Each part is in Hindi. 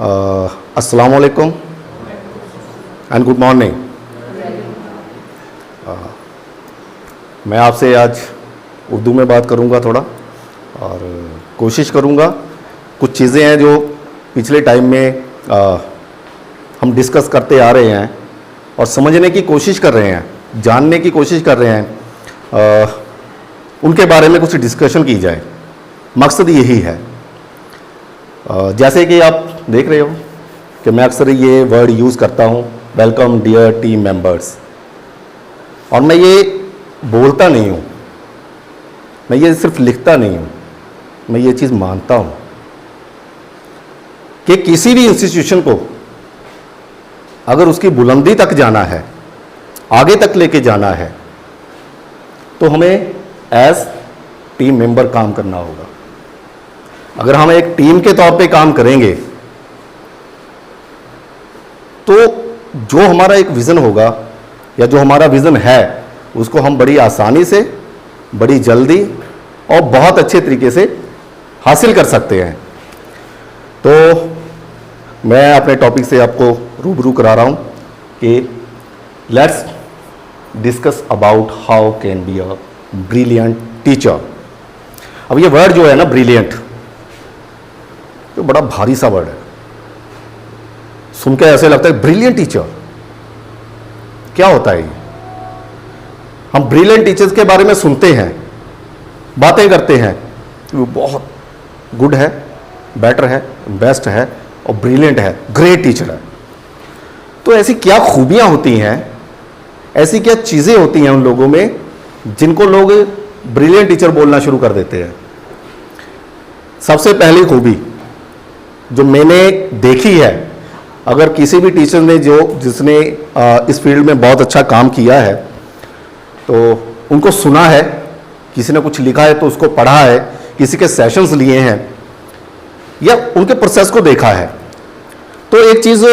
अस्सलाम वालेकुम एंड गुड मॉर्निंग। मैं आपसे आज उर्दू में बात करूंगा थोड़ा, और कोशिश करूंगा कुछ चीज़ें हैं जो पिछले टाइम में हम डिस्कस करते आ रहे हैं और समझने की कोशिश कर रहे हैं, जानने की कोशिश कर रहे हैं, उनके बारे में कुछ डिस्कशन की जाए। मकसद यही है। जैसे कि आप देख रहे हो कि मैं अक्सर ये वर्ड यूज़ करता हूँ, वेलकम डियर टीम मेंबर्स, और मैं ये बोलता नहीं हूँ, मैं ये सिर्फ लिखता नहीं हूँ, मैं ये चीज़ मानता हूँ कि किसी भी इंस्टीट्यूशन को अगर उसकी बुलंदी तक जाना है, आगे तक लेके जाना है, तो हमें एज टीम मेंबर काम करना होगा। अगर हम एक टीम के तौर पे काम करेंगे तो जो हमारा एक विज़न होगा या जो हमारा विज़न है उसको हम बड़ी आसानी से, बड़ी जल्दी और बहुत अच्छे तरीके से हासिल कर सकते हैं। तो मैं अपने टॉपिक से आपको रूबरू करा रहा हूं कि let's discuss about how can be a brilliant teacher. अब ये वर्ड जो है ना, ब्रिलियंट, तो बड़ा भारी सा वर्ड है। सुन के ऐसे लगता है ब्रिलियंट टीचर क्या होता है ये? हम ब्रिलियंट टीचर्स के बारे में सुनते हैं, बातें करते हैं कि वो बहुत गुड है, बेटर है, बेस्ट है और ब्रिलियंट है, ग्रेट टीचर है। तो ऐसी क्या खूबियां होती हैं, ऐसी क्या चीजें होती हैं उन लोगों में जिनको लोग ब्रिलियंट टीचर बोलना शुरू कर देते हैं? सबसे पहली खूबी जो मैंने देखी है, अगर किसी भी टीचर ने जिसने इस फील्ड में बहुत अच्छा काम किया है तो उनको सुना है, किसी ने कुछ लिखा है तो उसको पढ़ा है, किसी के सेशंस लिए हैं या उनके प्रोसेस को देखा है, तो एक चीज़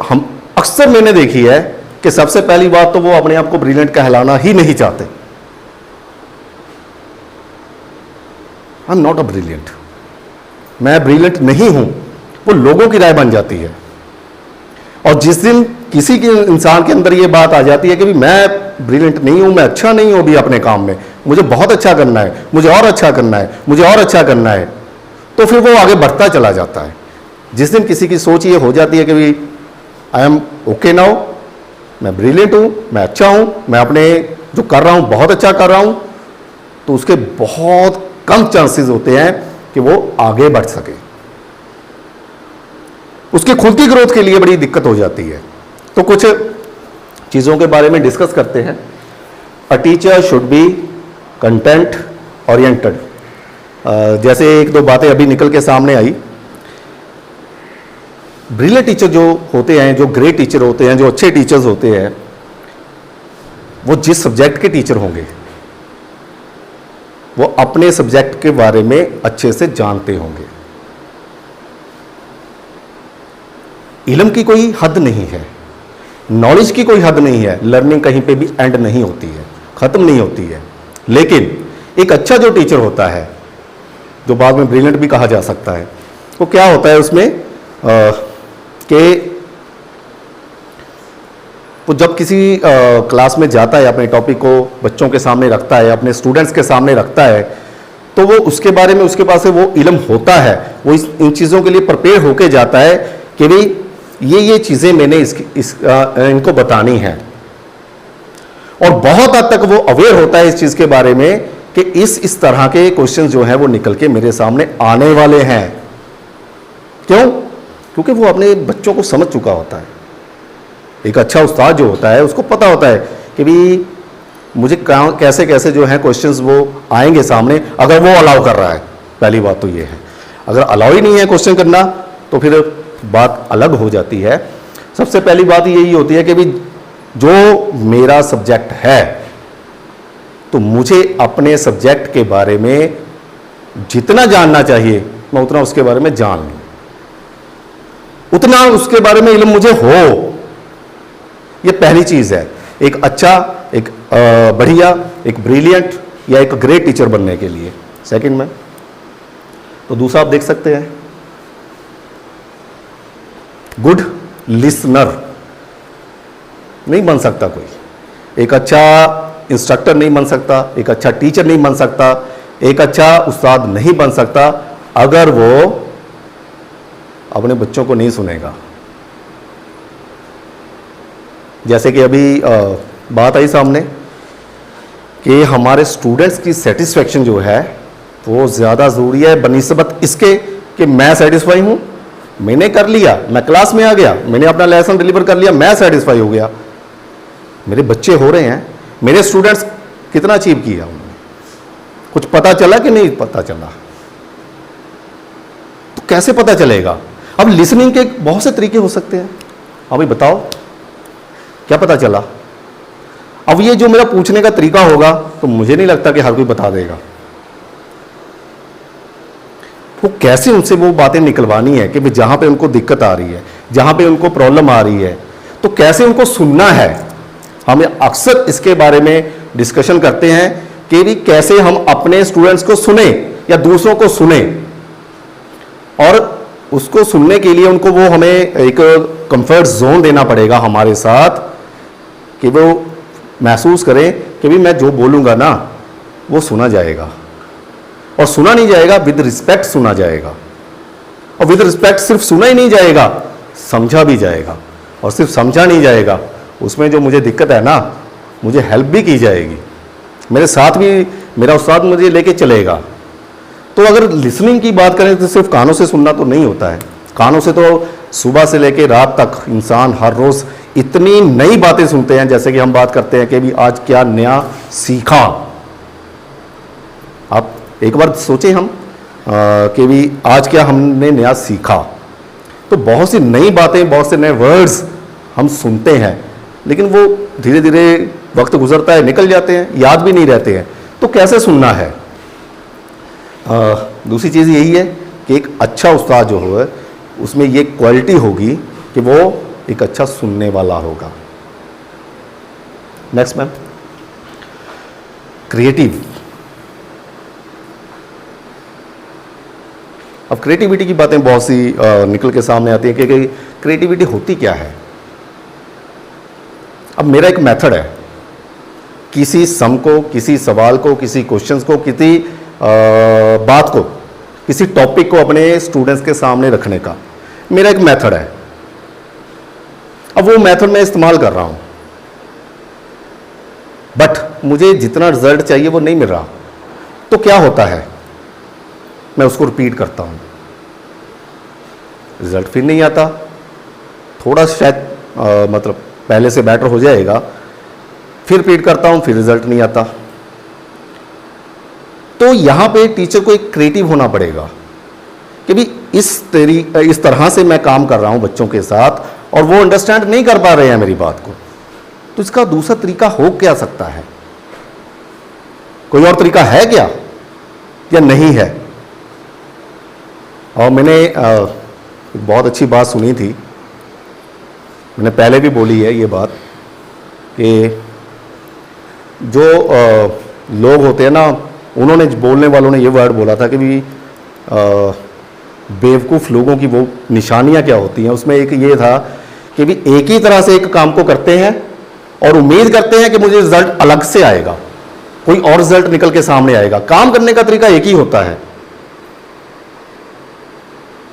हम अक्सर मैंने देखी है कि सबसे पहली बात तो वो अपने आप को ब्रिलियंट कहलाना ही नहीं चाहते। I am not a brilliant, मैं ब्रिलियंट नहीं हूं, वो लोगों की राय बन जाती है। और जिस दिन किसी के इंसान के अंदर ये बात आ जाती है कि भी मैं ब्रिलियंट नहीं हूं, मैं अच्छा नहीं हूं अभी अपने काम में, मुझे बहुत अच्छा करना है, मुझे और अच्छा करना है, मुझे और अच्छा करना है, तो फिर वो आगे बढ़ता चला जाता है। जिस दिन किसी की सोच ये हो जाती है कि भी आई एम ओके नाउ, मैं ब्रिलियंट हूं, मैं अच्छा हूं, मैं अपने जो कर रहा हूं बहुत अच्छा कर रहा हूं, तो उसके बहुत कम चांसेस होते हैं कि वो आगे बढ़ सके। उसकी खुद की ग्रोथ के लिए बड़ी दिक्कत हो जाती है। तो कुछ चीज़ों के बारे में डिस्कस करते हैं। A teacher should be content oriented. जैसे एक दो बातें अभी निकल के सामने आई। ब्रिलियंट टीचर जो होते हैं, जो ग्रेट टीचर होते हैं, जो अच्छे टीचर्स होते हैं, वो जिस सब्जेक्ट के टीचर होंगे वो अपने सब्जेक्ट के बारे में अच्छे से जानते होंगे। इल्म की कोई हद नहीं है, नॉलेज की कोई हद नहीं है, लर्निंग कहीं पे भी एंड नहीं होती है, खत्म नहीं होती है। लेकिन एक अच्छा जो टीचर होता है, जो बाद में ब्रिलियंट भी कहा जा सकता है, वो क्या होता है उसमें कि वो जब किसी क्लास में जाता है, अपने टॉपिक को बच्चों के सामने रखता है, अपने स्टूडेंट्स के सामने रखता है, तो वो उसके बारे में उसके पास वो इल्म होता है, वो इन चीज़ों के लिए प्रिपेयर होके जाता है कि भाई ये चीज़ें मैंने इनको बतानी है। और बहुत हद तक वो अवेयर होता है इस चीज़ के बारे में कि इस तरह के क्वेश्चन जो हैं वो निकल के मेरे सामने आने वाले हैं। क्यों? क्योंकि वो अपने बच्चों को समझ चुका होता है। एक अच्छा उस्ताद जो होता है उसको पता होता है कि भी मुझे कैसे कैसे जो है क्वेश्चंस वो आएंगे सामने, अगर वो अलाउ कर रहा है। पहली बात तो ये है, अगर अलाउ ही नहीं है क्वेश्चन करना तो फिर बात अलग हो जाती है। सबसे पहली बात यही होती है कि भी जो मेरा सब्जेक्ट है तो मुझे अपने सब्जेक्ट के बारे में जितना जानना चाहिए मैं उतना उसके बारे में जान लूं, उतना उसके बारे में इल्म मुझे हो। ये पहली चीज है एक अच्छा, एक बढ़िया, एक ब्रिलियंट या एक ग्रेट टीचर बनने के लिए। सेकंड में तो दूसरा आप देख सकते हैं गुड लिसनर नहीं बन सकता कोई, एक अच्छा इंस्ट्रक्टर नहीं बन सकता, एक अच्छा टीचर नहीं बन सकता, एक अच्छा उस्ताद नहीं बन सकता अगर वो अपने बच्चों को नहीं सुनेगा। जैसे कि अभी बात आई सामने कि हमारे स्टूडेंट्स की सेटिस्फेक्शन जो है वो ज़्यादा ज़रूरी है बनिस्बत इसके कि मैं सेटिस्फाई हूँ, मैंने कर लिया, मैं क्लास में आ गया, मैंने अपना लेसन डिलीवर कर लिया, मैं सेटिस्फाई हो गया, मेरे बच्चे हो रहे हैं, मेरे स्टूडेंट्स कितना अचीव किया उन्होंने, कुछ पता चला कि नहीं पता चला, तो कैसे पता चलेगा? अब लिसनिंग के बहुत से तरीके हो सकते हैं। अभी बताओ क्या पता चला? अब ये जो मेरा पूछने का तरीका होगा तो मुझे नहीं लगता कि हर कोई बता देगा। वो कैसे उनसे वो बातें निकलवानी है कि भाई जहां पे उनको दिक्कत आ रही है, जहां पे उनको प्रॉब्लम आ रही है, तो कैसे उनको सुनना है। हम अक्सर इसके बारे में डिस्कशन करते हैं कि भी कैसे हम अपने स्टूडेंट्स को सुने या दूसरों को सुने, और उसको सुनने के लिए उनको वो हमें एक कंफर्ट जोन देना पड़ेगा हमारे साथ कि वो महसूस करें कि भी मैं जो बोलूँगा ना वो सुना जाएगा, और सुना नहीं जाएगा विद रिस्पेक्ट सुना जाएगा, और विद रिस्पेक्ट सिर्फ सुना ही नहीं जाएगा, समझा भी जाएगा, और सिर्फ समझा नहीं जाएगा, उसमें जो मुझे दिक्कत है ना मुझे हेल्प भी की जाएगी, मेरे साथ भी मेरा उस्ताद मुझे लेके चलेगा। तो अगर लिसनिंग की बात करें तो सिर्फ कानों से सुनना तो नहीं होता है। कानों से तो सुबह से लेके रात तक इंसान हर रोज़ इतनी नई बातें सुनते हैं, जैसे कि हम बात करते हैं कि भी आज क्या नया सीखा। आप एक बार सोचें हम कि भी आज क्या हमने नया सीखा। तो बहुत सी नई बातें, बहुत से नए वर्ड्स हम सुनते हैं, लेकिन वो धीरे धीरे वक्त गुजरता है, निकल जाते हैं, याद भी नहीं रहते हैं। तो कैसे सुनना है? दूसरी चीज़ यही है कि एक अच्छा उस्ताद जो हो उसमें ये क्वालिटी होगी कि वो एक अच्छा सुनने वाला होगा। Next ma'am, creative. अब क्रिएटिविटी की बातें बहुत सी निकल के सामने आती हैं कि क्रिएटिविटी होती क्या है। अब मेरा एक मेथड है किसी सम को, किसी सवाल को, किसी क्वेश्चंस को, किसी बात को, किसी टॉपिक को अपने स्टूडेंट्स के सामने रखने का मेरा एक मेथड है। अब वो मेथड मैं इस्तेमाल कर रहा हूं, बट मुझे जितना रिजल्ट चाहिए वो नहीं मिल रहा। तो क्या होता है, मैं उसको रिपीट करता हूं, रिजल्ट फिर नहीं आता, थोड़ा शायद मतलब पहले से बेटर हो जाएगा, फिर रिपीट करता हूं, फिर रिजल्ट नहीं आता। तो यहां पे टीचर को एक क्रिएटिव होना पड़ेगा कि भी इस तरह से मैं काम कर रहा हूं बच्चों के साथ और वो अंडरस्टैंड नहीं कर पा रहे हैं मेरी बात को, तो इसका दूसरा तरीका हो क्या सकता है? कोई और तरीका है क्या या नहीं है? और मैंने एक बहुत अच्छी बात सुनी थी, मैंने पहले भी बोली है ये बात, कि जो लोग होते हैं ना, उन्होंने बोलने वालों ने ये वर्ड बोला था कि भी बेवकूफ़ लोगों की वो निशानियां क्या होती हैं। उसमें एक ये था कि भी एक ही तरह से एक काम को करते हैं और उम्मीद करते हैं कि मुझे रिजल्ट अलग से आएगा, कोई और रिजल्ट निकल के सामने आएगा। काम करने का तरीका एक ही होता है।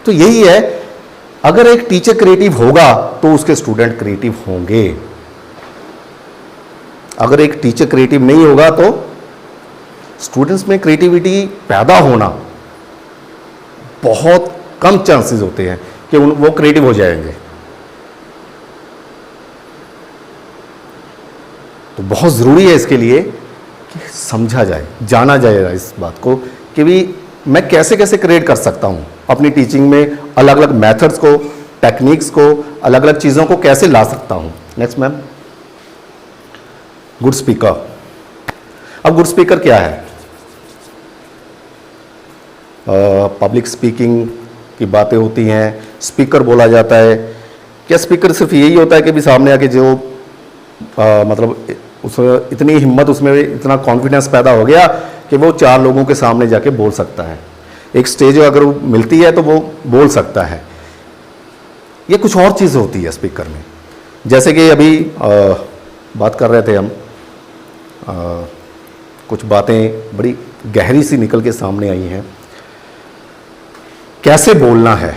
तो यही है, अगर एक टीचर क्रिएटिव होगा तो उसके स्टूडेंट क्रिएटिव होंगे। अगर एक टीचर क्रिएटिव नहीं होगा तो स्टूडेंट्स में क्रिएटिविटी पैदा होना बहुत कम चांसेस होते हैं कि वो क्रिएटिव हो जाएंगे। तो बहुत ज़रूरी है इसके लिए कि समझा जाए, जाना जाएगा इस बात को कि भी मैं कैसे कैसे क्रिएट कर सकता हूं अपनी टीचिंग में, अलग अलग मेथड्स को, टेक्निक्स को, अलग अलग चीज़ों को कैसे ला सकता हूं। Next ma'am, good speaker. अब गुड स्पीकर क्या है? पब्लिक स्पीकिंग की बातें होती हैं, स्पीकर बोला जाता है। क्या स्पीकर सिर्फ यही होता है कि भी सामने आके जो मतलब उसमें इतनी हिम्मत, उसमें इतना कॉन्फिडेंस पैदा हो गया कि वो 4 लोगों के सामने जाके बोल सकता है, एक स्टेज अगर मिलती है तो वो बोल सकता है। ये कुछ और चीज़ होती है स्पीकर में। जैसे कि अभी बात कर रहे थे हम, कुछ बातें बड़ी गहरी सी निकल के सामने आई हैं, कैसे बोलना है।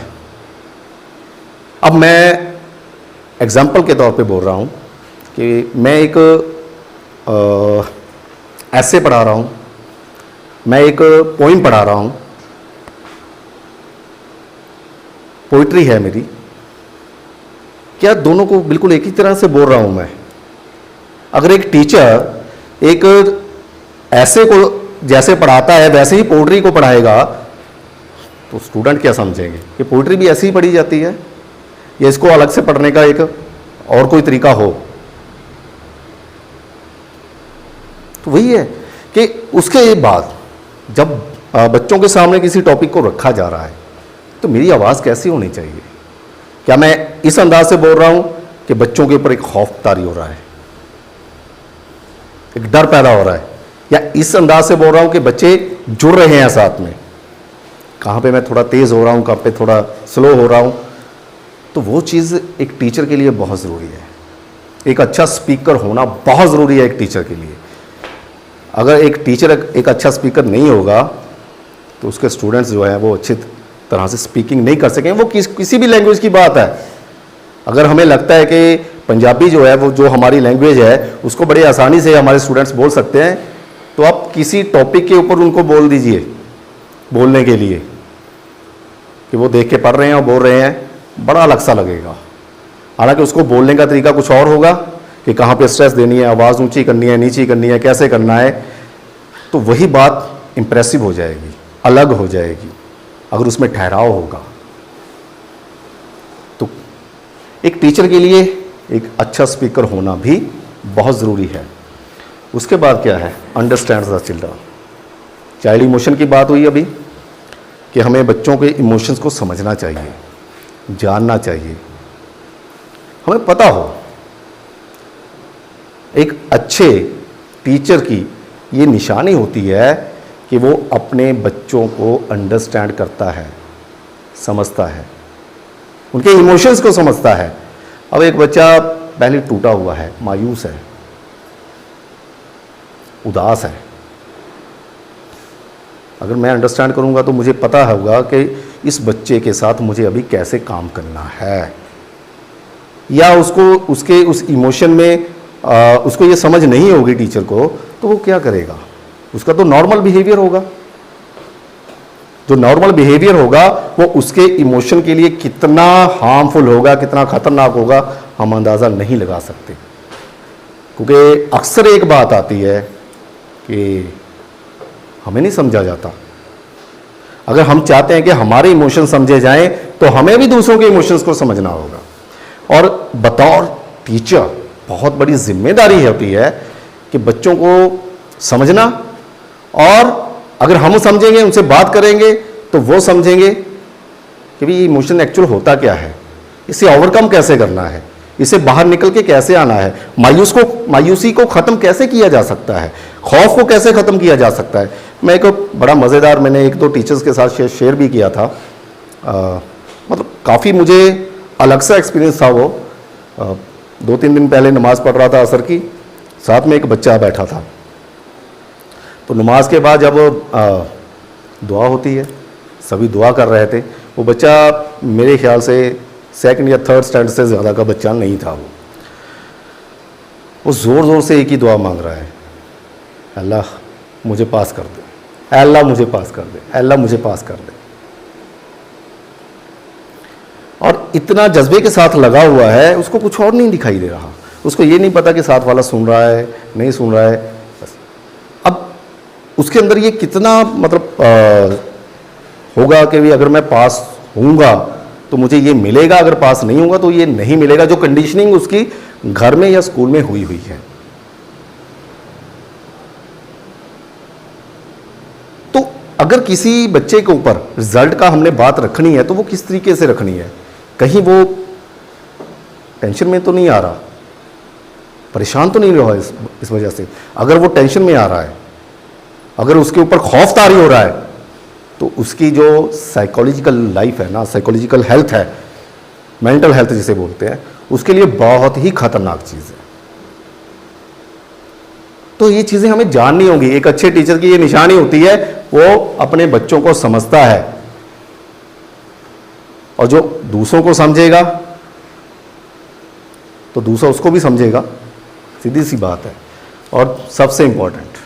अब मैं एग्जाम्पल के तौर पे बोल रहा हूँ कि मैं एक ऐसे पढ़ा रहा हूँ, मैं एक पोइम पढ़ा रहा हूँ, पोइट्री है मेरी, क्या दोनों को बिल्कुल एक ही तरह से बोल रहा हूँ मैं? अगर एक टीचर एक ऐसे को जैसे पढ़ाता है वैसे ही पोइट्री को पढ़ाएगा तो स्टूडेंट क्या समझेंगे कि पोइट्री भी ऐसी ही पढ़ी जाती है, या इसको अलग से पढ़ने का एक और कोई तरीका हो? तो वही है कि उसके बाद जब बच्चों के सामने किसी टॉपिक को रखा जा रहा है तो मेरी आवाज़ कैसी होनी चाहिए? क्या मैं इस अंदाज से बोल रहा हूं कि बच्चों के ऊपर एक खौफ तारी हो रहा है, एक डर पैदा हो रहा है, या इस अंदाज से बोल रहा हूं कि बच्चे जुड़ रहे हैं साथ में? कहां पे मैं थोड़ा तेज हो रहा हूं, कहां पे थोड़ा स्लो हो रहा हूं? तो वो चीज़ एक टीचर के लिए बहुत ज़रूरी है। एक अच्छा स्पीकर होना बहुत ज़रूरी है एक टीचर के लिए। अगर एक टीचर एक अच्छा स्पीकर नहीं होगा तो उसके स्टूडेंट्स जो है वो अच्छी तरह से स्पीकिंग नहीं कर सकेंगे। वो किसी भी लैंग्वेज की बात है। अगर हमें लगता है कि पंजाबी जो है वो जो हमारी लैंग्वेज है उसको बड़े आसानी से हमारे स्टूडेंट्स बोल सकते हैं, तो आप किसी टॉपिक के ऊपर उनको बोल दीजिए बोलने के लिए कि वो देख के पढ़ रहे हैं और बोल रहे हैं, बड़ा अलग सा लगेगा। हालांकि उसको बोलने का तरीका कुछ और होगा कि कहाँ पे स्ट्रेस देनी है, आवाज़ ऊंची करनी है, नीची करनी है, कैसे करना है, तो वही बात इंप्रेसिव हो जाएगी, अलग हो जाएगी अगर उसमें ठहराव होगा। तो एक टीचर के लिए एक अच्छा स्पीकर होना भी बहुत ज़रूरी है। उसके बाद क्या है, understand the children. Child emotion की बात हुई अभी कि हमें बच्चों के इमोशंस को समझना चाहिए, जानना चाहिए, हमें पता हो। एक अच्छे टीचर की ये निशानी होती है कि वो अपने बच्चों को अंडरस्टैंड करता है, समझता है, उनके इमोशंस को समझता है। अब एक बच्चा पहले टूटा हुआ है, मायूस है, उदास है, अगर मैं अंडरस्टैंड करूंगा तो मुझे पता होगा कि इस बच्चे के साथ मुझे अभी कैसे काम करना है, या उसको उसके उस इमोशन में उसको ये समझ नहीं होगी टीचर को, तो वो क्या करेगा? उसका तो नॉर्मल बिहेवियर होगा। जो नॉर्मल बिहेवियर होगा वो उसके इमोशन के लिए कितना हार्मफुल होगा, कितना खतरनाक होगा, हम अंदाज़ा नहीं लगा सकते। क्योंकि अक्सर एक बात आती है कि हमें नहीं समझा जाता। अगर हम चाहते हैं कि हमारे इमोशन समझे जाएं तो हमें भी दूसरों के इमोशंस को समझना होगा। और बतौर टीचर बहुत बड़ी जिम्मेदारी होती है कि बच्चों को समझना, और अगर हम समझेंगे, उनसे बात करेंगे तो वो समझेंगे कि भाई ये इमोशन एक्चुअल होता क्या है, इसे ओवरकम कैसे करना है, इसे बाहर निकल के कैसे आना है, मायूसी को ख़त्म कैसे किया जा सकता है, खौफ को कैसे ख़त्म किया जा सकता है। मैं एक बड़ा मज़ेदार, मैंने एक दो टीचर्स के साथ शेयर भी किया था, मतलब काफ़ी मुझे अलग सा एक्सपीरियंस था वो। 2-3 दिन पहले नमाज़ पढ़ रहा था असर की, साथ में एक बच्चा बैठा था। तो नमाज के बाद जब दुआ होती है, सभी दुआ कर रहे थे, वो बच्चा मेरे ख्याल से 2nd या 3rd स्टैंडर्ड से ज़्यादा का बच्चा नहीं था। वो ज़ोर ज़ोर से एक ही दुआ मांग रहा है, अल्लाह मुझे पास कर दे, अल्लाह मुझे पास कर दे, अल्लाह मुझे पास कर दे। और इतना जज्बे के साथ लगा हुआ है, उसको कुछ और नहीं दिखाई दे रहा। उसको ये नहीं पता कि साथ वाला सुन रहा है नहीं सुन रहा है। अब उसके अंदर ये कितना मतलब होगा कि भी अगर मैं पास होऊंगा तो मुझे ये मिलेगा, अगर पास नहीं होगा तो ये नहीं मिलेगा, जो कंडीशनिंग उसकी घर में या स्कूल में हुई है। तो अगर किसी बच्चे के ऊपर रिजल्ट का हमने बात रखनी है तो वो किस तरीके से रखनी है? कहीं वो टेंशन में तो नहीं आ रहा, परेशान तो नहीं रहा है इस वजह से। अगर वो टेंशन में आ रहा है, अगर उसके ऊपर खौफ तारी हो रहा है, तो उसकी जो साइकोलॉजिकल लाइफ है ना, साइकोलॉजिकल हेल्थ है, मेंटल हेल्थ जिसे बोलते हैं, उसके लिए बहुत ही खतरनाक चीज़ है। तो ये चीज़ें हमें जाननी होंगी। एक अच्छे टीचर की ये निशानी होती है, वो अपने बच्चों को समझता है, और जो दूसरों को समझेगा तो दूसरा उसको भी समझेगा, सीधी सी बात है। और सबसे इंपॉर्टेंट,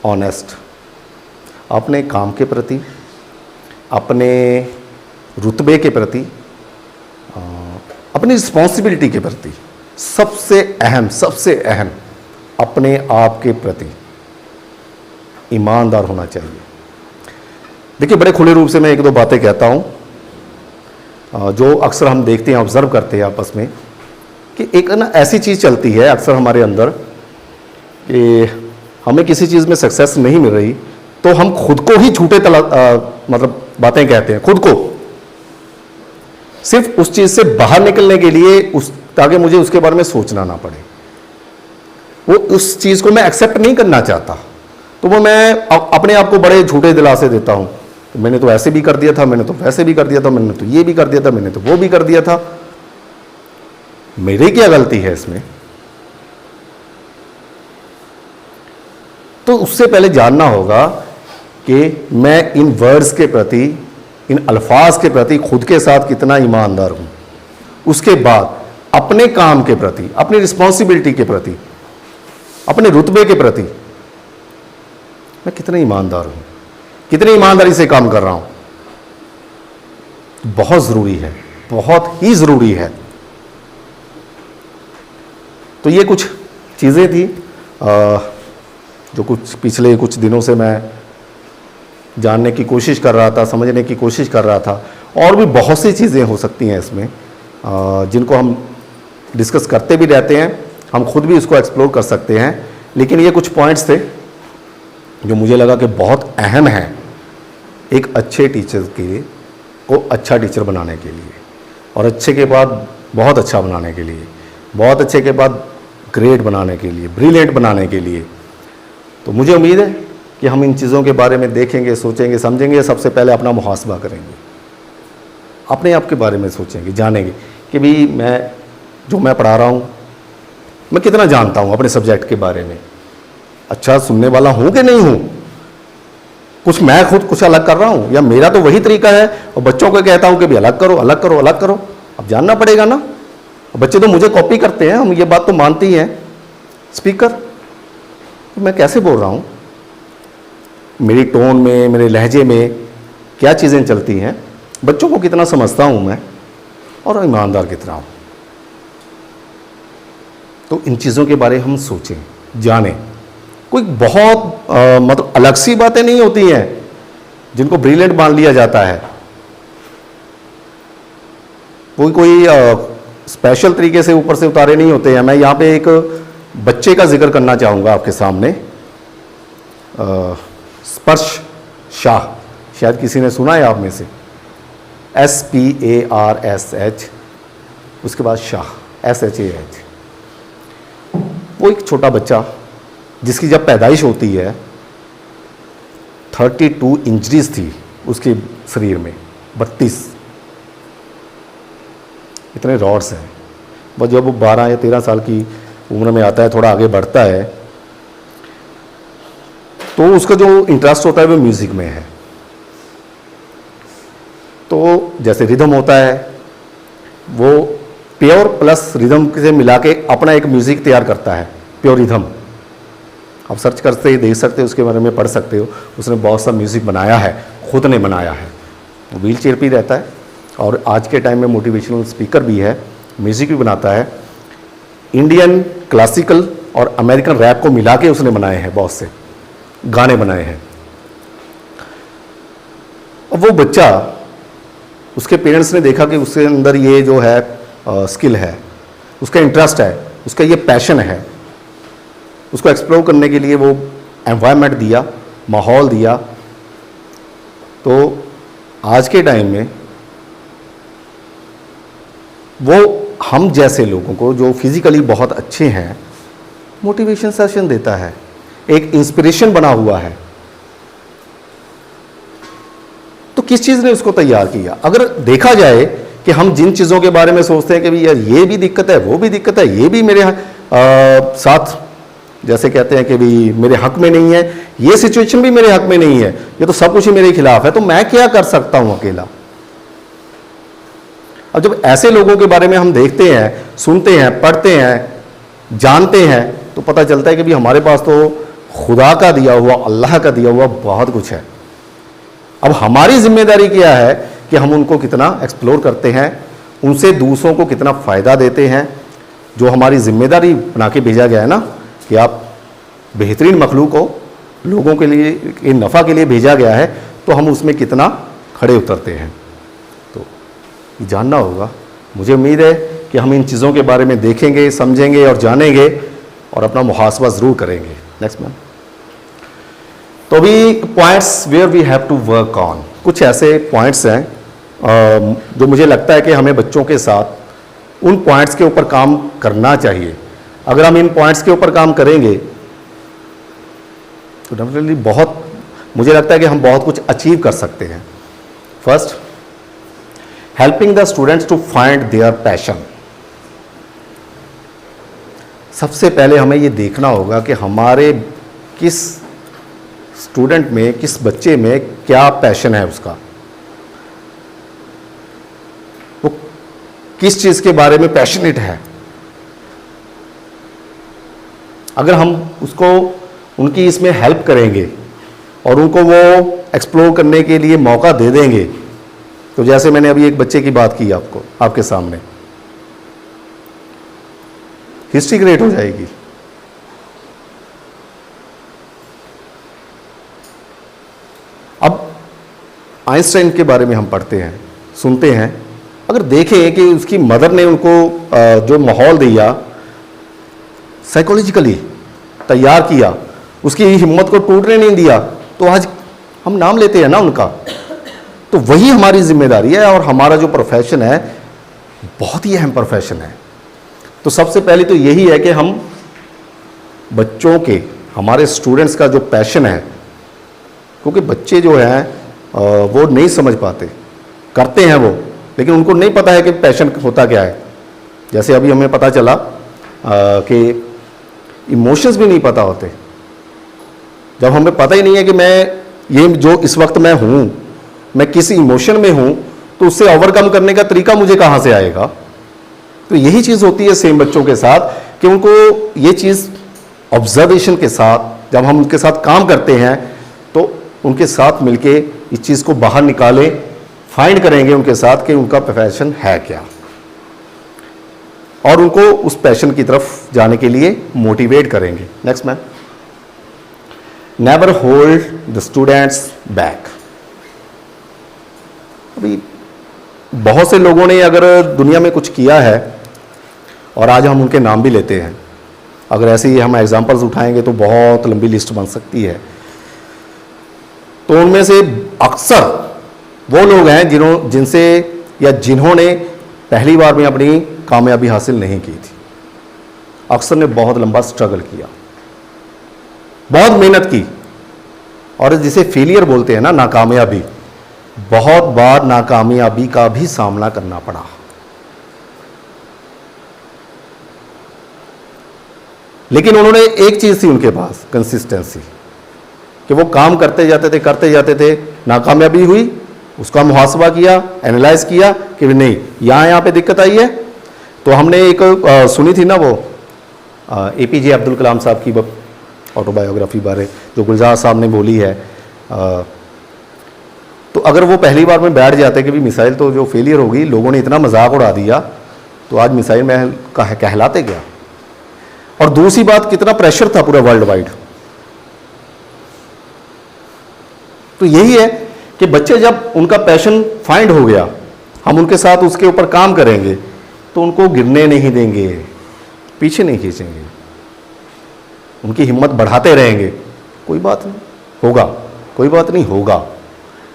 ऑनेस्ट, अपने काम के प्रति, अपने रुतबे के प्रति, अपनी रिस्पॉन्सिबिलिटी के प्रति, सबसे अहम अपने आप के प्रति ईमानदार होना चाहिए। देखिए, बड़े खुले रूप से मैं एक दो बातें कहता हूं जो अक्सर हम देखते हैं, ऑब्जर्व करते हैं आपस में, कि एक ना ऐसी चीज़ चलती है अक्सर हमारे अंदर कि हमें किसी चीज़ में सक्सेस नहीं मिल रही तो हम खुद को ही झूठे मतलब बातें कहते हैं, खुद को, सिर्फ उस चीज़ से बाहर निकलने के लिए, ताकि मुझे उसके बारे में सोचना ना पड़े। वो उस चीज़ को मैं एक्सेप्ट नहीं करना चाहता, तो वो मैं अपने आप को बड़े झूठे दिलासे देता हूँ, तो मैंने तो ऐसे भी कर दिया था, मैंने तो वैसे भी कर दिया था, मैंने तो ये भी कर दिया था, मैंने तो वो भी कर दिया था, मेरी क्या गलती है इसमें? तो उससे पहले जानना होगा कि मैं इन वर्ड्स के प्रति, इन अल्फाज के प्रति खुद के साथ कितना ईमानदार हूं। उसके बाद अपने काम के प्रति, अपनी रिस्पॉन्सिबिलिटी के प्रति, अपने रुतबे के प्रति मैं कितना ईमानदार हूं, कितनी ईमानदारी से काम कर रहा हूं। बहुत ज़रूरी है, बहुत ही ज़रूरी है। तो ये कुछ चीज़ें थी जो कुछ पिछले कुछ दिनों से मैं जानने की कोशिश कर रहा था, समझने की कोशिश कर रहा था। और भी बहुत सी चीज़ें हो सकती हैं इसमें जिनको हम डिस्कस करते भी रहते हैं, हम खुद भी इसको एक्सप्लोर कर सकते हैं। लेकिन ये कुछ पॉइंट्स थे जो मुझे लगा कि बहुत अहम है एक अच्छे टीचर के लिए, को अच्छा टीचर बनाने के लिए, और अच्छे के बाद बहुत अच्छा बनाने के लिए, बहुत अच्छे के बाद ग्रेट बनाने के लिए, ब्रिलियंट बनाने के लिए। तो मुझे उम्मीद है कि हम इन चीज़ों के बारे में देखेंगे, सोचेंगे, समझेंगे। सबसे पहले अपना मुहासबा करेंगे, अपने आप के बारे में सोचेंगे, जानेंगे कि भाई मैं पढ़ा रहा हूँ, मैं कितना जानता हूँ अपने सब्जेक्ट के बारे में, अच्छा सुनने वाला हूँ कि नहीं हूँ, कुछ मैं खुद कुछ अलग कर रहा हूँ, या मेरा तो वही तरीका है और बच्चों को कहता हूँ कि भाई अलग करो, अलग करो, अलग करो। अब जानना पड़ेगा ना, बच्चे तो मुझे कॉपी करते हैं, हम ये बात तो मानते ही हैं। स्पीकर, तो मैं कैसे बोल रहा हूँ, मेरी टोन में, मेरे लहजे में क्या चीज़ें चलती हैं, बच्चों को कितना समझता हूँ मैं, और ईमानदार कितना हूँ। तो इन चीज़ों के बारे में हम सोचें, जानें। कोई बहुत मतलब अलग सी बातें नहीं होती हैं जिनको ब्रिलियंट मान लिया जाता है। कोई स्पेशल तरीके से ऊपर से उतारे नहीं होते हैं। मैं यहाँ पे एक बच्चे का जिक्र करना चाहूँगा आपके सामने, स्पर्श शाह, शायद किसी ने सुना है आप में से, SPARSH, उसके बाद शाह, SHAH। वो एक छोटा बच्चा जिसकी जब पैदाइश होती है 32 इंजरीज थी उसके शरीर में, 32 इतने रॉड्स हैं। बस जब वो 12 या 13 साल की उम्र में आता है, थोड़ा आगे बढ़ता है, तो उसका जो इंटरेस्ट होता है वो म्यूज़िक में है। तो जैसे रिदम होता है, वो प्योर प्लस रिदम से मिला के अपना एक म्यूज़िक तैयार करता है, प्योर रिदम। आप सर्च करते ही देख सकते हो, उसके बारे में पढ़ सकते हो। उसने बहुत सा म्यूज़िक बनाया है, खुद ने बनाया है। व्हील चेयर पर ही रहता है और आज के टाइम में मोटिवेशनल स्पीकर भी है, म्यूज़िक भी बनाता है। इंडियन क्लासिकल और अमेरिकन रैप को मिला के उसने बनाए हैं, बहुत से गाने बनाए हैं। अब वो बच्चा, उसके पेरेंट्स ने देखा कि उसके अंदर ये जो है स्किल है, उसका इंटरेस्ट है, उसका ये पैशन है, उसको एक्सप्लोर करने के लिए वो एनवायरनमेंट दिया, माहौल दिया। तो आज के टाइम में वो हम जैसे लोगों को जो फिजिकली बहुत अच्छे हैं मोटिवेशन सेशन देता है, एक इंस्पिरेशन बना हुआ है। तो किस चीज़ ने उसको तैयार किया। अगर देखा जाए कि हम जिन चीज़ों के बारे में सोचते हैं कि भी यार ये भी दिक्कत है, वो भी दिक्कत है, ये भी मेरे साथ जैसे कहते हैं कि भी मेरे हक में नहीं है, ये सिचुएशन भी मेरे हक में नहीं है, ये तो सब कुछ ही मेरे खिलाफ है, तो मैं क्या कर सकता हूं अकेला। अब जब ऐसे लोगों के बारे में हम देखते हैं, सुनते हैं, पढ़ते हैं, जानते हैं, तो पता चलता है कि भी हमारे पास तो खुदा का दिया हुआ, अल्लाह का दिया हुआ बहुत कुछ है। अब हमारी जिम्मेदारी क्या है कि हम उनको कितना एक्सप्लोर करते हैं, उनसे दूसरों को कितना फ़ायदा देते हैं। जो हमारी जिम्मेदारी बना के भेजा गया है ना कि आप बेहतरीन मखलूक हो, लोगों के लिए नफ़ा के लिए भेजा गया है, तो हम उसमें कितना खड़े उतरते हैं, तो जानना होगा। मुझे उम्मीद है कि हम इन चीज़ों के बारे में देखेंगे, समझेंगे और जानेंगे और अपना मुहासबा ज़रूर करेंगे। Next ma'am. तो अभी points where we have to work on, कुछ ऐसे पॉइंट्स हैं जो मुझे लगता है कि हमें बच्चों के साथ उन पॉइंट्स के ऊपर काम करना चाहिए। अगर हम इन पॉइंट्स के ऊपर काम करेंगे तो डेफिनेटली बहुत, मुझे लगता है कि हम बहुत कुछ अचीव कर सकते हैं। First, helping the students to find their passion. सबसे पहले हमें ये देखना होगा कि हमारे किस स्टूडेंट में, किस बच्चे में क्या पैशन है, उसका वो किस चीज़ के बारे में पैशनेट है। अगर हम उसको उनकी इसमें हेल्प करेंगे और उनको वो एक्सप्लोर करने के लिए मौका दे देंगे, तो जैसे मैंने अभी एक बच्चे की बात की आपको, आपके सामने, हिस्ट्री क्रिएट हो जाएगी। अब आइंस्टाइन के बारे में हम पढ़ते हैं, सुनते हैं, अगर देखें कि उसकी मदर ने उनको जो माहौल दिया, साइकोलॉजिकली तैयार किया, उसकी हिम्मत को टूटने नहीं दिया, तो आज हम नाम लेते हैं ना उनका। तो वही हमारी जिम्मेदारी है, और हमारा जो प्रोफेशन है बहुत ही अहम प्रोफेशन है। तो सबसे पहले तो यही है कि हम बच्चों के, हमारे स्टूडेंट्स का जो पैशन है, क्योंकि बच्चे जो हैं वो नहीं समझ पाते, करते हैं वो, लेकिन उनको नहीं पता है कि पैशन होता क्या है। जैसे अभी हमें पता चला कि इमोशंस भी नहीं पता होते। जब हमें पता ही नहीं है कि मैं ये जो इस वक्त मैं हूँ, मैं किस इमोशन में हूँ, तो उससे ओवरकम करने का तरीका मुझे कहाँ से आएगा। तो यही चीज़ होती है सेम बच्चों के साथ कि उनको ये चीज़ ऑब्जर्वेशन के साथ, जब हम उनके साथ काम करते हैं तो उनके साथ मिलके इस चीज़ को बाहर निकालें, फाइंड करेंगे उनके साथ कि उनका पैशन है क्या, और उनको उस पैशन की तरफ जाने के लिए मोटिवेट करेंगे। Next ma'am. Never hold the students back. अभी बहुत से लोगों ने अगर दुनिया में कुछ किया है और आज हम उनके नाम भी लेते हैं, अगर ऐसे ही हम एग्जांपल्स उठाएंगे तो बहुत लंबी लिस्ट बन सकती है। तो उनमें से अक्सर वो लोग हैं जिनसे या जिन्होंने पहली बार में अपनी कामयाबी हासिल नहीं की थी। अक्सर ने बहुत लंबा स्ट्रगल किया, बहुत मेहनत की, और जिसे फेलियर बोलते हैं ना, नाकामयाबी, बहुत बार नाकामयाबी का भी सामना करना पड़ा। लेकिन उन्होंने एक चीज थी उनके पास, कंसिस्टेंसी, कि वो काम करते जाते थे, नाकामयाबी हुई, उसका मुहासबा किया, एनालाइज किया कि नहीं यहाँ पे दिक्कत आई है। तो हमने एक सुनी थी ना वो APJ अब्दुल कलाम साहब की ऑटोबायोग्राफी बारे जो गुलजार साहब ने बोली है। तो अगर वो पहली बार में बैठ जाते कि भी मिसाइल तो जो फेलियर होगी, लोगों ने इतना मजाक उड़ा दिया, तो आज मिसाइल महल कहलाते क्या। और दूसरी बात, कितना प्रेशर था पूरा वर्ल्ड वाइड। तो यही है कि बच्चे जब उनका पैशन फाइंड हो गया, हम उनके साथ उसके ऊपर काम करेंगे तो उनको गिरने नहीं देंगे, पीछे नहीं खींचेंगे, उनकी हिम्मत बढ़ाते रहेंगे। कोई बात नहीं होगा, कोई बात नहीं होगा।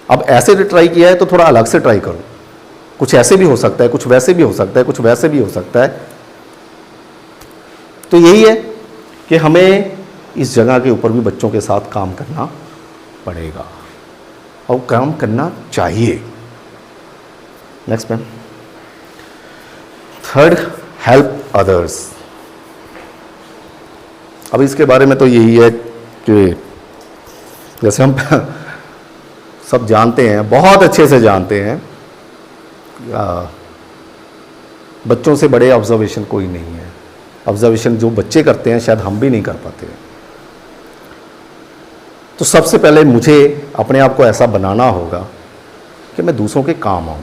अब ऐसे ट्राई किया है तो थोड़ा अलग से ट्राई करो, कुछ ऐसे भी हो सकता है, कुछ वैसे भी हो सकता है, कुछ वैसे भी हो सकता है। तो यही है कि हमें इस जगह के ऊपर भी बच्चों के साथ काम करना पड़ेगा। और काम करना चाहिए। Next ma'am, third, help others. अब इसके बारे में तो यही है कि जैसे हम सब जानते हैं, बहुत अच्छे से जानते हैं, बच्चों से बड़े ऑब्जर्वेशन कोई नहीं है। ऑब्जर्वेशन जो बच्चे करते हैं शायद हम भी नहीं कर पाते हैं। तो सबसे पहले मुझे अपने आप को ऐसा बनाना होगा कि मैं दूसरों के काम आऊं,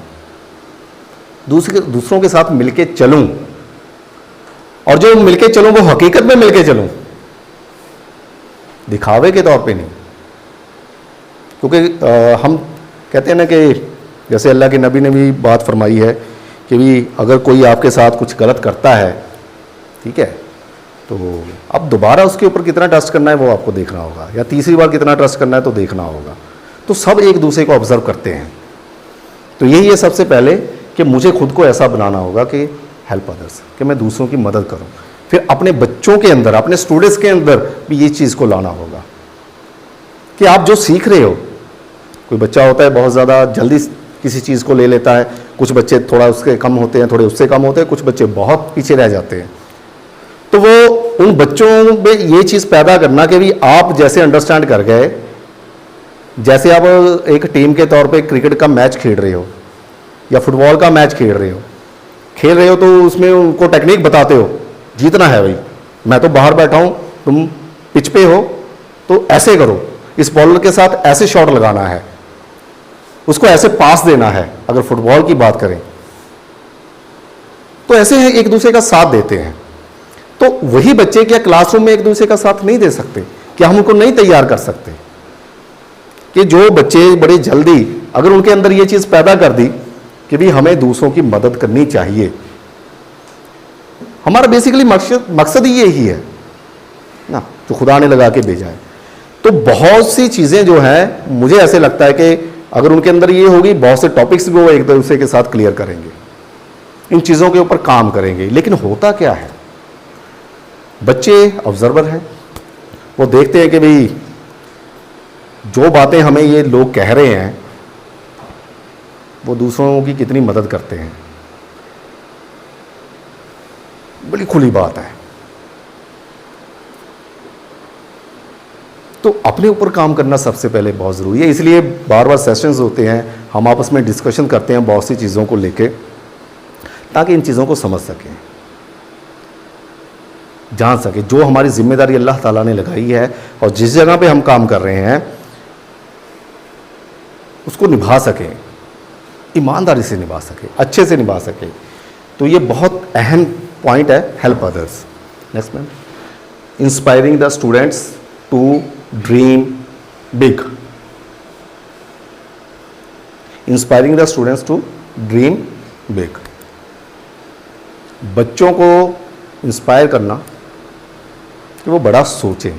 दूसरों के साथ मिलके चलूं, और जो मिलके चलूं वो हकीकत में मिलके चलूं, दिखावे के तौर पे नहीं। क्योंकि हम कहते हैं ना कि जैसे अल्लाह के नबी ने भी बात फरमाई है कि भी अगर कोई आपके साथ कुछ गलत करता है, ठीक है, तो अब दोबारा उसके ऊपर कितना ट्रस्ट करना है वो आपको देखना होगा, या तीसरी बार कितना ट्रस्ट करना है तो देखना होगा। तो सब एक दूसरे को ऑब्जर्व करते हैं। तो यही है सबसे पहले कि मुझे खुद को ऐसा बनाना होगा कि हेल्प अदर्स, कि मैं दूसरों की मदद करूं। फिर अपने बच्चों के अंदर, अपने स्टूडेंट्स के अंदर भी ये चीज़ को लाना होगा कि आप जो सीख रहे हो, कोई बच्चा होता है बहुत ज़्यादा जल्दी किसी चीज़ को ले लेता है, कुछ बच्चे थोड़ा उसके कम होते हैं, थोड़े उससे कम होते हैं, कुछ बच्चे बहुत पीछे रह जाते हैं। तो वो उन बच्चों में ये चीज़ पैदा करना कि भी आप जैसे अंडरस्टैंड कर गए, जैसे आप एक टीम के तौर पे क्रिकेट का मैच खेल रहे हो या फुटबॉल का मैच खेल रहे हो तो उसमें उनको टेक्निक बताते हो, जीतना है भाई, मैं तो बाहर बैठा हूँ, तुम पिच पे हो तो ऐसे करो, इस बॉलर के साथ ऐसे शॉट लगाना है, उसको ऐसे पास देना है। अगर फुटबॉल की बात करें तो ऐसे हैं, एक दूसरे का साथ देते हैं। तो वही बच्चे क्या क्लासरूम में एक दूसरे का साथ नहीं दे सकते? क्या हम उनको नहीं तैयार कर सकते कि जो बच्चे बड़े जल्दी अगर उनके अंदर ये चीज पैदा कर दी कि भी हमें दूसरों की मदद करनी चाहिए। हमारा बेसिकली मकसद ही यही है ना, जो खुदा ने लगा के भेजा है। तो बहुत सी चीजें जो हैं, मुझे ऐसे लगता है कि अगर उनके अंदर ये होगी, बहुत से टॉपिक्स भी वो एक दूसरे के साथ क्लियर करेंगे, इन चीजों के ऊपर काम करेंगे। लेकिन होता क्या है, बच्चे ऑब्जर्वर हैं, वो देखते हैं कि भाई जो बातें हमें ये लोग कह रहे हैं वो दूसरों की कितनी मदद करते हैं। बड़ी खुली बात है। तो अपने ऊपर काम करना सबसे पहले बहुत ज़रूरी है। इसलिए बार बार सेशंस होते हैं, हम आपस में डिस्कशन करते हैं बहुत सी चीज़ों को लेके, ताकि इन चीज़ों को समझ सकें, जान सके जो हमारी जिम्मेदारी अल्लाह ताला ने लगाई है और जिस जगह पे हम काम कर रहे हैं उसको निभा सकें, ईमानदारी से निभा सके, अच्छे से निभा सके। तो ये बहुत अहम पॉइंट है, help others. Next ma'am, inspiring the students to dream big. Inspiring the students to dream big, बच्चों को इंस्पायर करना कि वो बड़ा सोचें।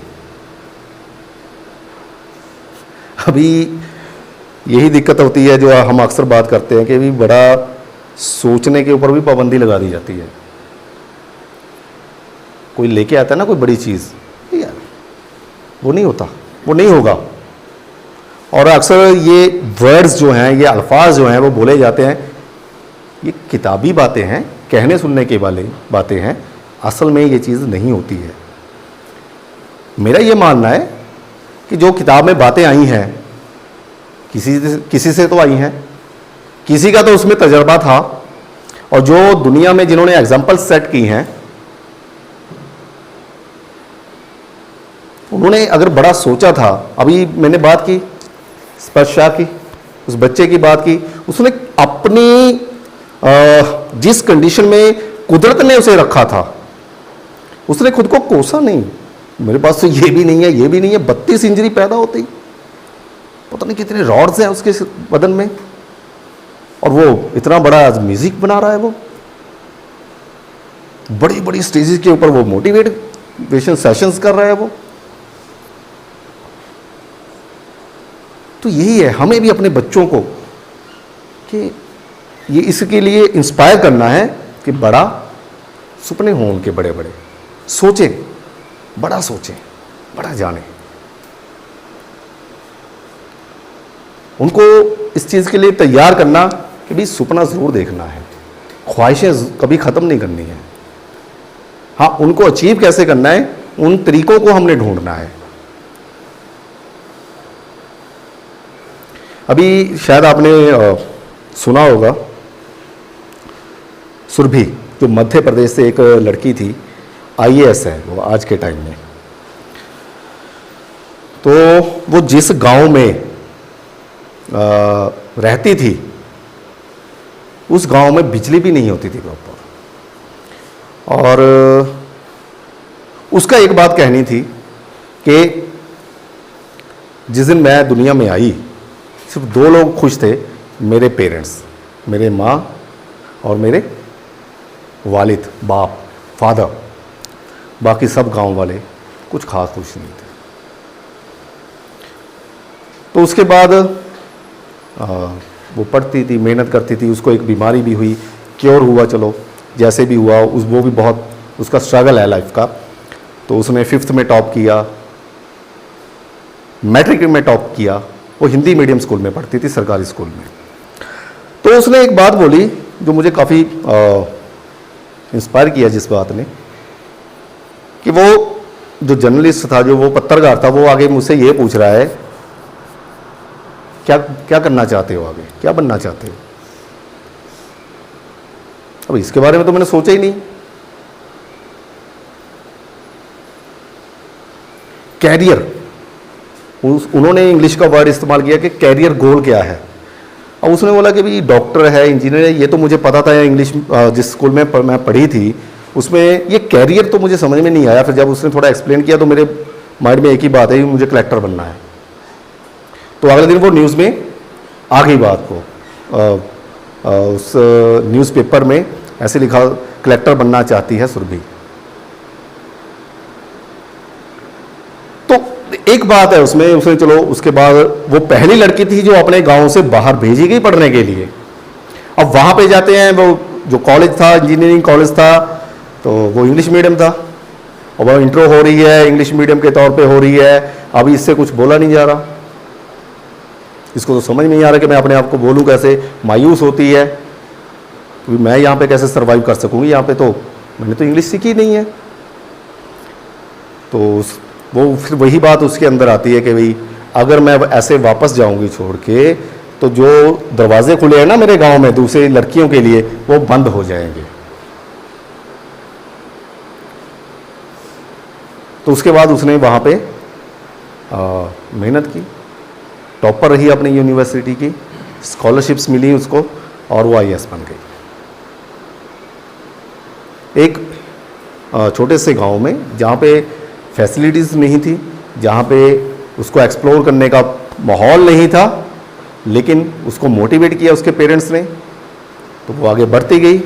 अभी यही दिक्कत होती है जो हम अक्सर बात करते हैं कि भी बड़ा सोचने के ऊपर भी पाबंदी लगा दी जाती है। कोई लेके आता है ना कोई बड़ी चीज़, यार वो नहीं होता, वो नहीं होगा। और अक्सर ये वर्ड्स जो हैं, ये अल्फाज जो हैं वो बोले जाते हैं, ये किताबी बातें हैं, कहने सुनने के वाले बातें हैं, असल में ये चीज़ नहीं होती है। मेरा ये मानना है कि जो किताब में बातें आई हैं किसी से तो आई हैं, किसी का तो उसमें तजर्बा था, और जो दुनिया में जिन्होंने एग्जाम्पल सेट की हैं उन्होंने अगर बड़ा सोचा था। अभी मैंने बात की स्पर्श शाह की, उस बच्चे की बात की, उसने अपनी जिस कंडीशन में कुदरत ने उसे रखा था उसने खुद को कोसा नहीं, मेरे पास तो ये भी नहीं है, ये भी नहीं है। 32 इंजरी पैदा होती, पता नहीं कितने रॉड्स हैं उसके बदन में, और वो इतना बड़ा म्यूजिक बना रहा है। वो बड़ी बड़ी स्टेजेस के ऊपर वो मोटिवेशन सेशंस कर रहा है वो। तो यही है, हमें भी अपने बच्चों को कि ये इसके लिए इंस्पायर करना है कि बड़ा सपने हों उनके, बड़े बड़े सोचें, बड़ा सोचें, बड़ा जाने। उनको इस चीज़ के लिए तैयार करना कि भाई सपना ज़रूर देखना है, ख्वाहिशें कभी ख़त्म नहीं करनी है। हाँ, उनको अचीव कैसे करना है, उन तरीकों को हमने ढूंढना है। अभी शायद आपने सुना होगा, सुरभि जो मध्य प्रदेश से एक लड़की थी, आईएएस है वो आज के टाइम में। तो वो जिस गांव में रहती थी, उस गांव में बिजली भी नहीं होती थी प्रॉपर। और उसका एक बात कहनी थी कि जिस दिन मैं दुनिया में आई, सिर्फ 2 लोग खुश थे, मेरे पेरेंट्स, मेरे माँ और मेरे वालिद, बाप, फादर। बाकी सब गांव वाले कुछ खास खुश नहीं थे। तो उसके बाद वो पढ़ती थी, मेहनत करती थी, उसको एक बीमारी भी हुई, क्योर हुआ, चलो जैसे भी हुआ, वो भी बहुत उसका स्ट्रगल है लाइफ का। तो उसने 5th में टॉप किया, मैट्रिक में टॉप किया। वो हिंदी मीडियम स्कूल में पढ़ती थी, सरकारी स्कूल में। तो उसने एक बात बोली जो मुझे काफ़ी इंस्पायर किया, जिस बात ने, कि वो जो जर्नलिस्ट था, जो वो पत्रकार था, वो आगे मुझसे ये पूछ रहा है, क्या क्या करना चाहते हो आगे, क्या बनना चाहते हो? अब इसके बारे में तो मैंने सोचा ही नहीं। कैरियर, उन्होंने इंग्लिश का वर्ड इस्तेमाल किया कि कैरियर गोल क्या है। अब उसने बोला कि भाई डॉक्टर है, इंजीनियर है, ये तो मुझे पता था, इंग्लिश जिस स्कूल में मैं पढ़ी थी उसमें ये कैरियर तो मुझे समझ में नहीं आया। फिर जब उसने थोड़ा एक्सप्लेन किया तो मेरे माइंड में एक ही बात है, मुझे कलेक्टर बनना है। तो अगले दिन वो न्यूज़ में आ गई बात को, उस न्यूज़पेपर में ऐसे लिखा, कलेक्टर बनना चाहती है सुरभि। तो एक बात है उसमें, उसने चलो, उसके बाद वो पहली लड़की थी जो अपने गांव से बाहर भेजी गई पढ़ने के लिए। अब वहां पे जाते हैं, वो जो कॉलेज था, इंजीनियरिंग कॉलेज था, तो वो इंग्लिश मीडियम था, और वो इंट्रो हो रही है, इंग्लिश मीडियम के तौर पे हो रही है। अभी इससे कुछ बोला नहीं जा रहा, इसको तो समझ नहीं आ रहा कि मैं अपने आप को बोलूं कैसे। मायूस होती है, तो मैं यहाँ पे कैसे सर्वाइव कर सकूंगी, यहाँ पे तो मैंने तो इंग्लिश सीखी नहीं है। तो वो फिर वही बात उसके अंदर आती है कि भाई अगर मैं ऐसे वापस जाऊंगी छोड़ के, तो जो दरवाजे खुले हैं ना मेरे गांव में दूसरी लड़कियों के लिए, वो बंद हो जाएंगे। तो उसके बाद उसने वहाँ पे मेहनत की, टॉपर रही अपनी यूनिवर्सिटी की, स्कॉलरशिप्स मिली उसको, और वो आईएएस बन गई। एक छोटे से गांव में जहाँ पे फैसिलिटीज़ नहीं थी, जहाँ पे उसको एक्सप्लोर करने का माहौल नहीं था, लेकिन उसको मोटिवेट किया उसके पेरेंट्स ने, तो वो आगे बढ़ती गई।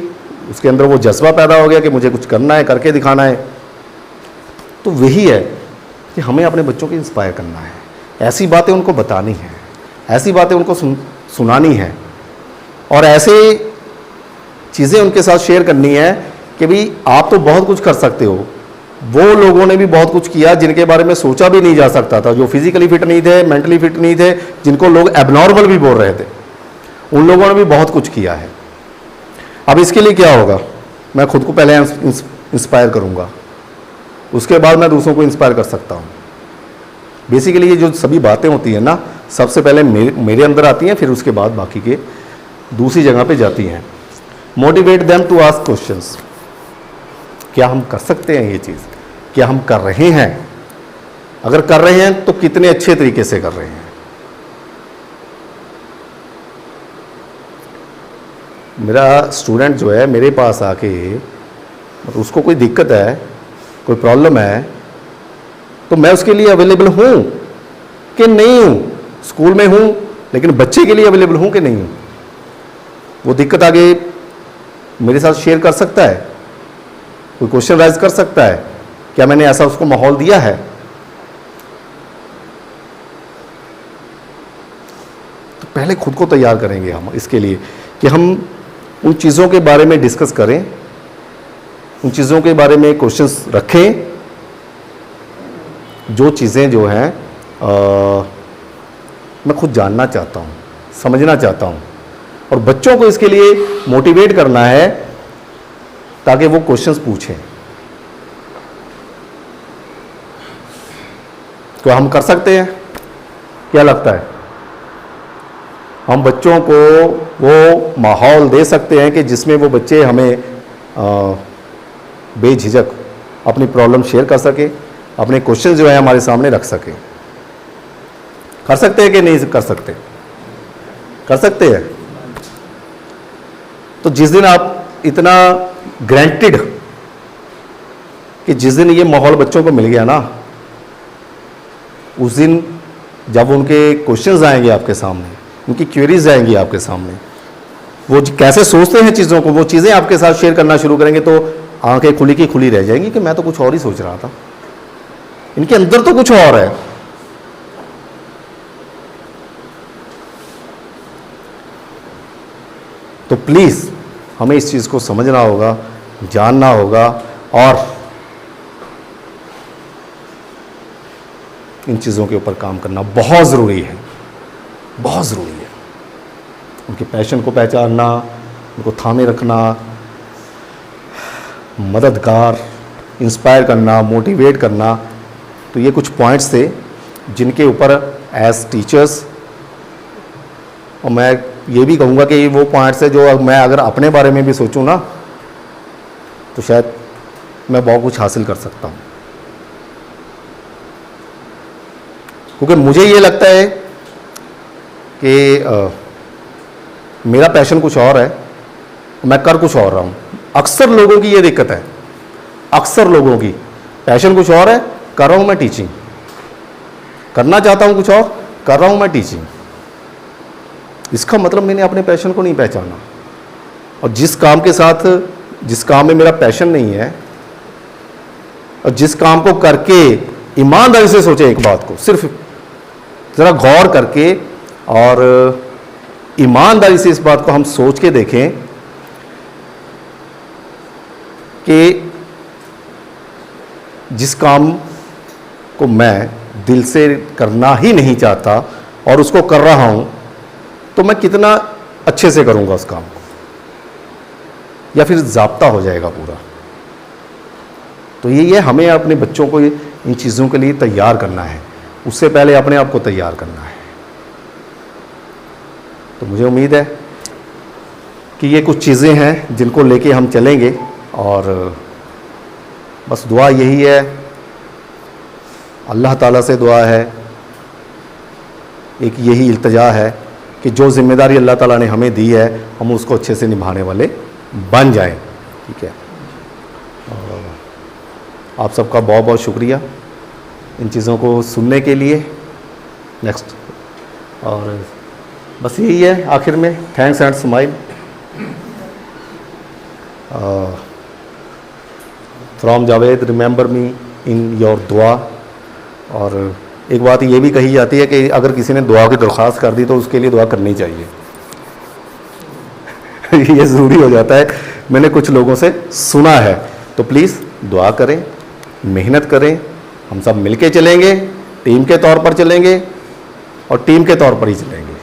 उसके अंदर वो जज्बा पैदा हो गया कि मुझे कुछ करना है, करके दिखाना है। तो वही है कि हमें अपने बच्चों को इंस्पायर करना है, ऐसी बातें उनको बतानी है, ऐसी बातें उनको सुनानी है, और ऐसे चीज़ें उनके साथ शेयर करनी है कि भाई आप तो बहुत कुछ कर सकते हो। वो लोगों ने भी बहुत कुछ किया जिनके बारे में सोचा भी नहीं जा सकता था, जो फिजिकली फिट नहीं थे, मेंटली फिट नहीं थे, जिनको लोग एबनॉर्मल भी बोल रहे थे, उन लोगों ने भी बहुत कुछ किया है। अब इसके लिए क्या होगा, मैं खुद को पहले इंस्पायर करूंगा, उसके बाद मैं दूसरों को इंस्पायर कर सकता हूँ। बेसिकली ये जो सभी बातें होती हैं ना, सबसे पहले मेरे अंदर आती हैं, फिर उसके बाद बाकी के दूसरी जगह पे जाती हैं। Motivate them to ask questions, क्या हम कर सकते हैं ये चीज़, क्या हम कर रहे हैं? अगर कर रहे हैं तो कितने अच्छे तरीके से कर रहे हैं। मेरा स्टूडेंट जो है मेरे पास आके, मतलब उसको कोई दिक्कत है, कोई प्रॉब्लम है, तो मैं उसके लिए अवेलेबल हूँ कि नहीं हूँ? स्कूल में हूँ, लेकिन बच्चे के लिए अवेलेबल हूँ कि नहीं हूँ? वो दिक्कत आगे मेरे साथ शेयर कर सकता है, कोई क्वेश्चन राइज कर सकता है, क्या मैंने ऐसा उसको माहौल दिया है? तो पहले खुद को तैयार करेंगे हम इसके लिए कि हम उन चीज़ों के बारे में डिस्कस करें, उन चीज़ों के बारे में क्वेश्चंस रखें, जो चीज़ें जो हैं मैं खुद जानना चाहता हूँ, समझना चाहता हूँ, और बच्चों को इसके लिए मोटिवेट करना है ताकि वो क्वेश्चंस पूछें। तो हम कर सकते हैं? क्या लगता है? हम बच्चों को वो माहौल दे सकते हैं कि जिसमें वो बच्चे हमें बेझिझक अपनी प्रॉब्लम शेयर कर सके, अपने क्वेश्चन जो है हमारे सामने रख सके। कर सकते हैं कि नहीं कर सकते? कर सकते हैं। तो जिस दिन आप इतना ग्रांटेड कि जिस दिन ये माहौल बच्चों को मिल गया ना, उस दिन जब उनके क्वेश्चंस आएंगे आपके सामने, उनकी क्वेरीज आएंगी आपके सामने, वो कैसे सोचते हैं चीज़ों को, वो चीज़ें आपके साथ शेयर करना शुरू करेंगे, तो आंखें खुली की खुली रह जाएंगी कि मैं तो कुछ और ही सोच रहा था, इनके अंदर तो कुछ और है। तो प्लीज़ हमें इस चीज़ को समझना होगा, जानना होगा, और इन चीज़ों के ऊपर काम करना बहुत ज़रूरी है, बहुत ज़रूरी है। उनके पैशन को पहचानना, उनको थामे रखना, मददगार, इंस्पायर करना, मोटिवेट करना, तो ये कुछ पॉइंट्स थे जिनके ऊपर एज टीचर्स, और मैं ये भी कहूँगा कि वो पॉइंट्स है जो मैं अगर अपने बारे में भी सोचूं ना, तो शायद मैं बहुत कुछ हासिल कर सकता हूँ। क्योंकि मुझे ये लगता है कि मेरा पैशन कुछ और है, मैं कर कुछ और रहा हूँ। अक्सर लोगों की ये दिक्कत है, अक्सर लोगों की पैशन कुछ और है, कर रहा हूँ मैं टीचिंग, करना चाहता हूँ कुछ और, कर रहा हूँ मैं टीचिंग। इसका मतलब मैंने अपने पैशन को नहीं पहचाना, और जिस काम के साथ, जिस काम में मेरा पैशन नहीं है, और जिस काम को करके ईमानदारी से सोचे, एक बात को सिर्फ ज़रा गौर करके और ईमानदारी से इस बात को हम सोच के देखें कि जिस काम को मैं दिल से करना ही नहीं चाहता और उसको कर रहा हूं, तो मैं कितना अच्छे से करूंगा उस काम को, या फिर ज़ाब्ता हो जाएगा पूरा। तो ये हमें अपने बच्चों को इन चीज़ों के लिए तैयार करना है, उससे पहले अपने आप को तैयार करना है। तो मुझे उम्मीद है कि ये कुछ चीज़ें हैं जिनको लेके हम चलेंगे, और बस दुआ यही है, अल्लाह ताला से दुआ है, एक यही इल्तिजा है कि जो जिम्मेदारी अल्लाह ताला ने हमें दी है, हम उसको अच्छे से निभाने वाले बन जाएं। ठीक है, और आप सबका बहुत बहुत शुक्रिया इन चीज़ों को सुनने के लिए। नेक्स्ट, और बस यही है आखिर में, thanks and smile from Javed, remember me in your दुआ। और एक बात ये भी कही जाती है कि अगर किसी ने दुआ की दरख्वास्त कर दी तो उसके लिए दुआ करनी चाहिए। ये ज़रूरी हो जाता है, मैंने कुछ लोगों से सुना है। तो प्लीज़ दुआ करें, मेहनत करें, हम सब मिलके चलेंगे, टीम के तौर पर चलेंगे, और टीम के तौर पर ही चलेंगे।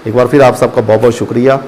एक बार फिर आप सबका बहुत बहुत शुक्रिया।